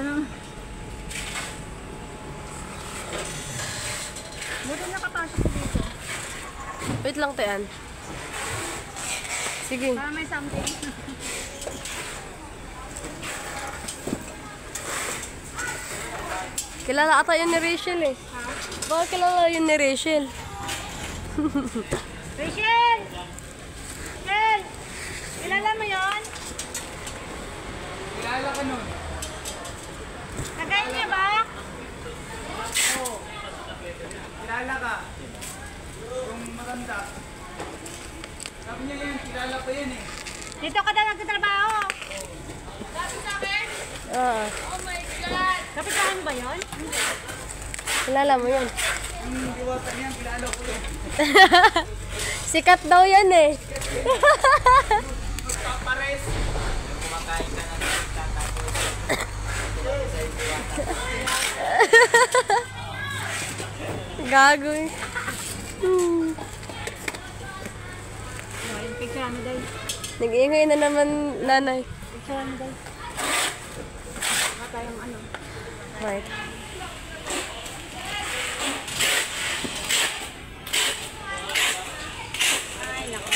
naman. Buti nakapasok ko dito. Wait lang, Tean. Sige. Para may something. Kilala ata yun ni Rachel eh. Ha? Baka kilala yun ni Rachel. Rachel! Rachel! Kilala mo yun? Kilala ka nun? Kagay niya ba? Oo. Kilala ka? Yung maganda. Sabi niya yan, kilala ko yan eh. Dito ka daw nagtatrabaho. Sabi sa akin? Oo. Oh my God! Kapitahan ba yun? Kilala mo yun. Yung diwata niyan, kilala ko yan. Sikat daw yan eh. Papares. Kumakain ka na ng tatapos. Gago eh. Yung picture ano daw? Nag-iingay na naman nanay. Picture ano daw? Baka tayong ano? Right. Ay, naku.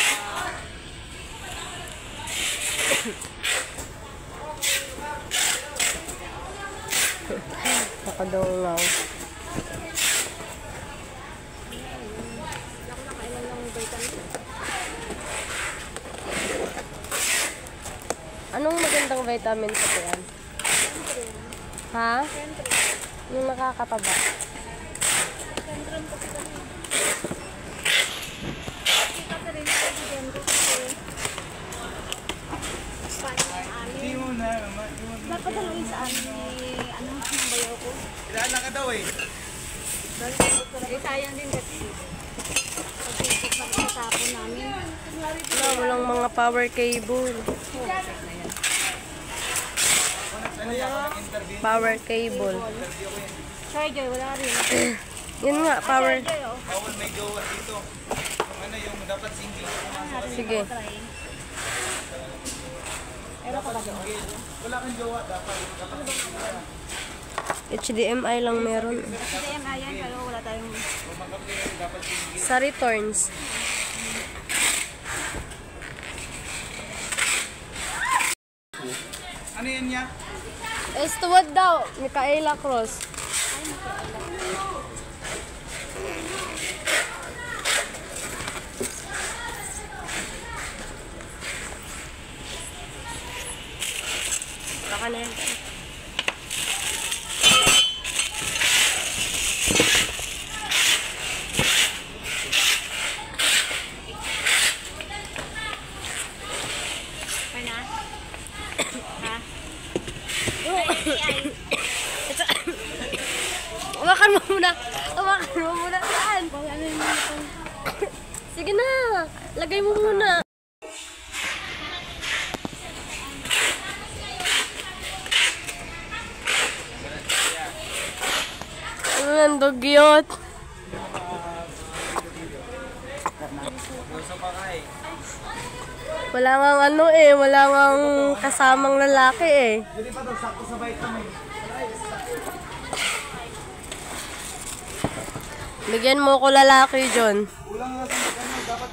Nakadongaw. Nakailan lang yung vitamin. Anong magandang vitamin sa tiyan? Ha? Yung nakakataba. Hindi mo na. Napadalawin sa amin ano, ng bayaw ko. Kilala ka daw eh. Eh, sayang din kasi. Kasi pagkatapon namin. Wala, walang mga power cable. Power cable. Sorry, Joy, wala rin. Yun nga, power. Joy, oh. Bawal may jowa dito. Yung ano yung dapat single. Sige. Pero ka ba doon? Wala kang jowa dapat. HDMI lang meron. CDMI yan, pero wala tayong... Sa returns. Ano yan niya? Estuwad daw, Micaela Cruz. Baka na yan. Okay na? Ha? Hawakan mo muna. Hawakan mo muna. Saan? Sige na. Lagay mo muna. Ano yan, dugyot? Wala ngang ano eh. Wala ngang kasamang lalaki eh. Hindi pa daw sakto sa vitamin. Bigyan mo ko lalaki, John. Kulang na sa ano, dapat